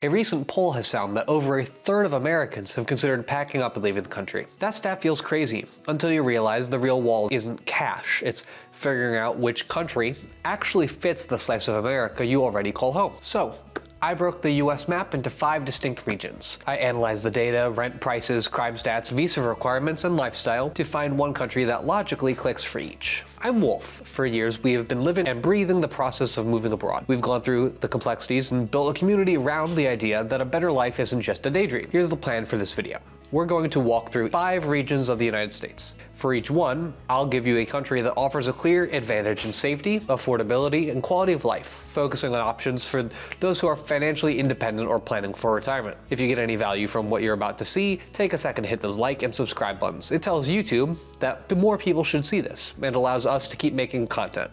A recent poll has found that over a third of Americans have considered packing up and leaving the country. That stat feels crazy until you realize the real wall isn't cash, it's figuring out which country actually fits the slice of America you already call home. So, I broke the US map into 5 distinct regions. I analyzed the data, rent prices, crime stats, visa requirements, and lifestyle to find one country that logically clicks for each. I'm Wolf. For years, we have been living and breathing the process of moving abroad. We've gone through the complexities and built a community around the idea that a better life isn't just a daydream. Here's the plan for this video. We're going to walk through 5 regions of the United States. For each one, I'll give you a country that offers a clear advantage in safety, affordability, and quality of life, focusing on options for those who are financially independent or planning for retirement. If you get any value from what you're about to see, take a second to hit those like and subscribe buttons. It tells YouTube that more people should see this and allows us to keep making content.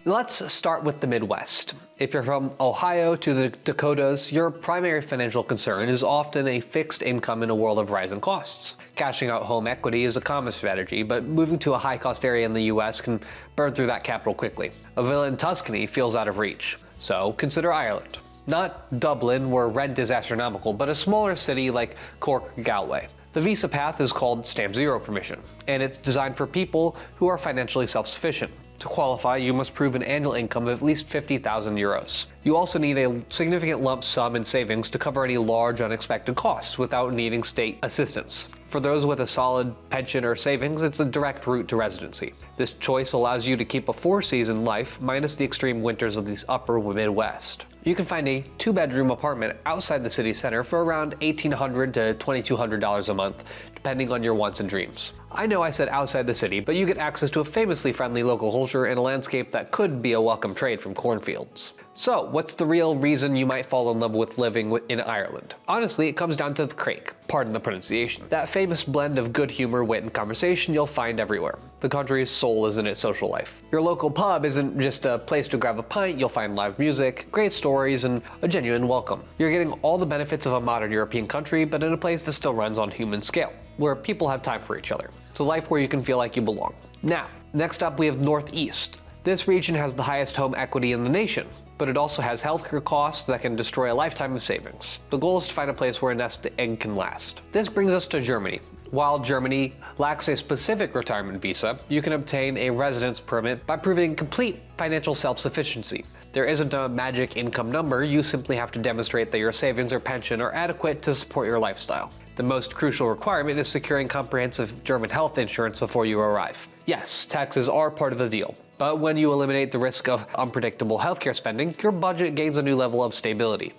Let's start with the Midwest. If you're from Ohio to the Dakotas, your primary financial concern is often a fixed income in a world of rising costs. Cashing out home equity is a common strategy, but moving to a high-cost area in the US can burn through that capital quickly. A villa in Tuscany feels out of reach, so consider Ireland. Not Dublin, where rent is astronomical, but a smaller city like Cork or Galway. The visa path is called Stamp Zero Permission, and it's designed for people who are financially self-sufficient. To qualify, you must prove an annual income of at least 50,000 euros. You also need a significant lump sum in savings to cover any large unexpected costs without needing state assistance. For those with a solid pension or savings, it's a direct route to residency. This choice allows you to keep a 4-season life minus the extreme winters of the upper Midwest. You can find a 2-bedroom apartment outside the city center for around $1,800 to $2,200 a month, depending on your wants and dreams. I know I said outside the city, but you get access to a famously friendly local culture and a landscape that could be a welcome trade from cornfields. So, what's the real reason you might fall in love with living in Ireland? Honestly, it comes down to the craic, pardon the pronunciation. That famous blend of good humor, wit, and conversation you'll find everywhere. The country's soul is in its social life. Your local pub isn't just a place to grab a pint, you'll find live music, great stories, and a genuine welcome. You're getting all the benefits of a modern European country, but in a place that still runs on human scale, where people have time for each other. It's a life where you can feel like you belong. Now, next up we have Northeast. This region has the highest home equity in the nation, but it also has healthcare costs that can destroy a lifetime of savings. The goal is to find a place where a nest egg can last. This brings us to Germany. While Germany lacks a specific retirement visa, you can obtain a residence permit by proving complete financial self-sufficiency. There isn't a magic income number, you simply have to demonstrate that your savings or pension are adequate to support your lifestyle. The most crucial requirement is securing comprehensive German health insurance before you arrive. Yes, taxes are part of the deal, but when you eliminate the risk of unpredictable healthcare spending, your budget gains a new level of stability.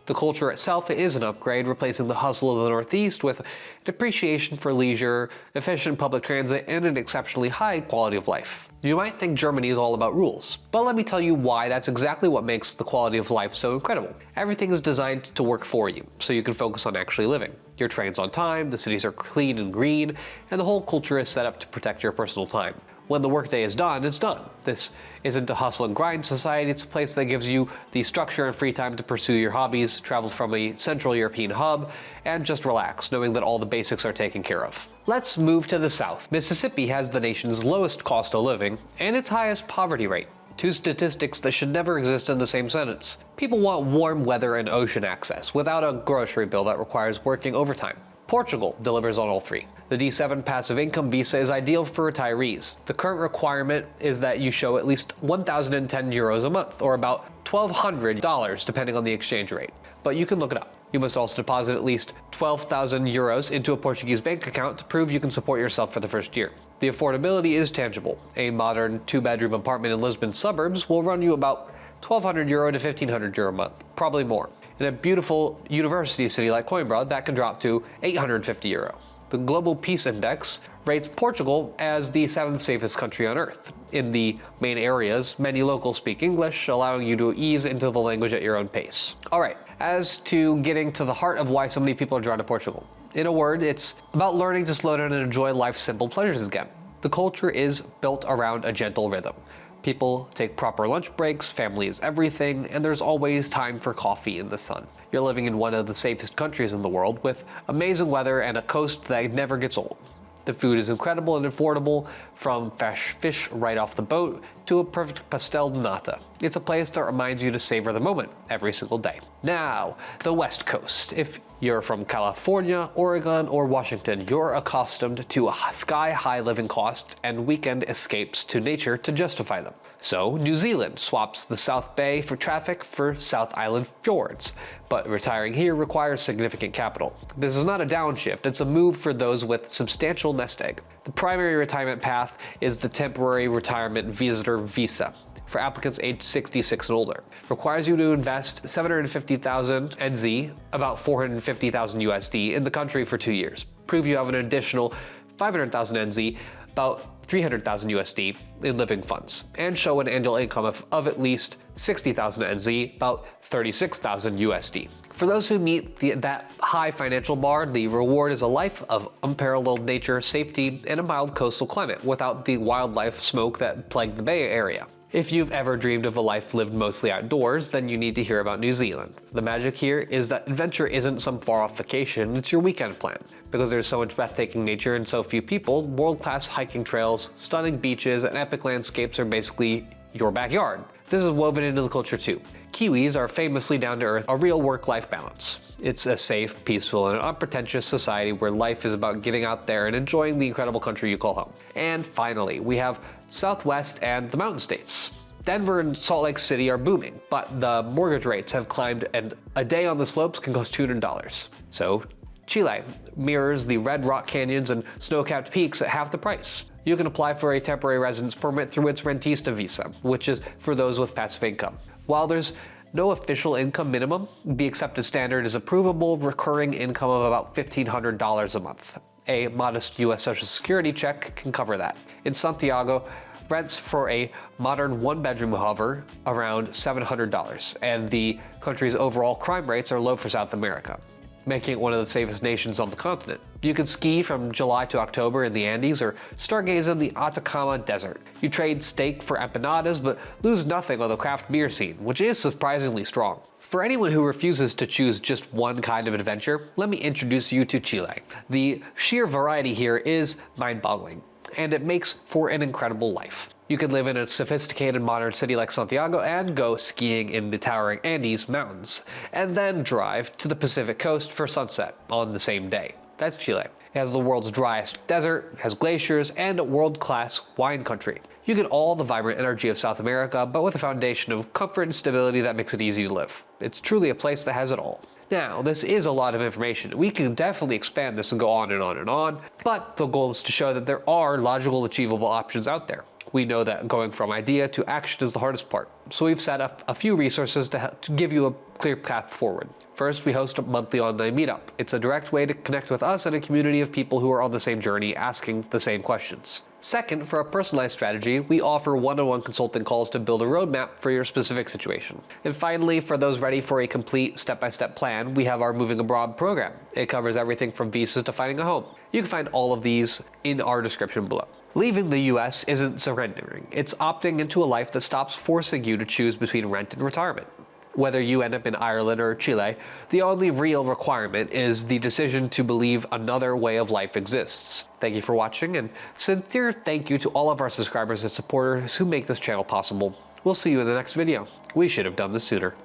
The culture itself is an upgrade, replacing the hustle of the Northeast with an appreciation for leisure, efficient public transit, and an exceptionally high quality of life. You might think Germany is all about rules, but let me tell you why that's exactly what makes the quality of life so incredible. Everything is designed to work for you, so you can focus on actually living. Your train's on time, the cities are clean and green, and the whole culture is set up to protect your personal time. When the workday is done, it's done. This isn't a hustle and grind society, it's a place that gives you the structure and free time to pursue your hobbies, travel from a central European hub, and just relax, knowing that all the basics are taken care of. Let's move to the south. Mississippi has the nation's lowest cost of living and its highest poverty rate. 2 statistics that should never exist in the same sentence. People want warm weather and ocean access without a grocery bill that requires working overtime. Portugal delivers on all 3. The D7 passive income visa is ideal for retirees. The current requirement is that you show at least 1,010 euros a month, or about $1,200 depending on the exchange rate. But you can look it up. You must also deposit at least 12,000 euros into a Portuguese bank account to prove you can support yourself for the first year. The affordability is tangible. A modern 2-bedroom apartment in Lisbon suburbs will run you about 1,200 euro to 1,500 euro a month, probably more. In a beautiful university city like Coimbra, that can drop to 850 euro. The Global Peace Index rates Portugal as the 7th safest country on earth. In the main areas, many locals speak English, allowing you to ease into the language at your own pace. Alright, as to getting to the heart of why so many people are drawn to Portugal. In a word, it's about learning to slow down and enjoy life's simple pleasures again. The culture is built around a gentle rhythm. People take proper lunch breaks, family is everything, and there's always time for coffee in the sun. You're living in one of the safest countries in the world with amazing weather and a coast that never gets old. The food is incredible and affordable, from fresh fish right off the boat to a perfect pastel de nata. It's a place that reminds you to savor the moment every single day. Now, the West Coast. If you're from California, Oregon, or Washington, you're accustomed to sky-high living costs and weekend escapes to nature to justify them. So, New Zealand swaps the South Bay for traffic for South Island fjords, but retiring here requires significant capital. This is not a downshift, it's a move for those with substantial nest egg. The primary retirement path is the temporary retirement visitor visa for applicants aged 66 and older. Requires you to invest 750,000 NZ, about 450,000 USD, in the country for 2 years. Prove you have an additional 500,000 NZ, about 300,000 USD, in living funds, and show an annual income of at least 60,000 NZ, about 36,000 USD. For those who meet that high financial bar, the reward is a life of unparalleled nature, safety, and a mild coastal climate without the wildlife smoke that plagued the Bay Area. If you've ever dreamed of a life lived mostly outdoors, then you need to hear about New Zealand. The magic here is that adventure isn't some far-off vacation, it's your weekend plan. Because there's so much breathtaking nature and so few people, world-class hiking trails, stunning beaches, and epic landscapes are basically your backyard. This is woven into the culture too. Kiwis are famously down to earth, a real work-life balance. It's a safe, peaceful, and unpretentious society where life is about getting out there and enjoying the incredible country you call home. And finally, we have Southwest and the mountain states. Denver and Salt Lake City are booming, but the mortgage rates have climbed and a day on the slopes can cost $200. So, Chile mirrors the red rock canyons and snow-capped peaks at half the price. You can apply for a temporary residence permit through its rentista visa, which is for those with passive income. While there's no official income minimum, the accepted standard is a provable recurring income of about $1,500 a month. A modest U.S. Social Security check can cover that. In Santiago, rents for a modern one-bedroom hover around $700, and the country's overall crime rates are low for South America, making it one of the safest nations on the continent. You can ski from July to October in the Andes or stargaze in the Atacama Desert. You trade steak for empanadas, but lose nothing on the craft beer scene, which is surprisingly strong. For anyone who refuses to choose just one kind of adventure, let me introduce you to Chile. The sheer variety here is mind-boggling, and it makes for an incredible life. You can live in a sophisticated modern city like Santiago and go skiing in the towering Andes Mountains, and then drive to the Pacific coast for sunset on the same day. That's Chile. It has the world's driest desert, has glaciers, and a world-class wine country. You get all the vibrant energy of South America, but with a foundation of comfort and stability that makes it easy to live. It's truly a place that has it all. Now, this is a lot of information. We can definitely expand this and go on and on and on, but the goal is to show that there are logical, achievable options out there. We know that going from idea to action is the hardest part, so we've set up a few resources to give you a clear path forward. First, we host a monthly online meetup. It's a direct way to connect with us and a community of people who are on the same journey asking the same questions. Second, for a personalized strategy, we offer one-on-one consulting calls to build a roadmap for your specific situation. And finally, for those ready for a complete step-by-step plan, we have our Moving Abroad program. It covers everything from visas to finding a home. You can find all of these in our description below. Leaving the US isn't surrendering. It's opting into a life that stops forcing you to choose between rent and retirement. Whether you end up in Ireland or Chile, the only real requirement is the decision to believe another way of life exists. Thank you for watching, and sincere thank you to all of our subscribers and supporters who make this channel possible. We'll see you in the next video. We should have done this sooner.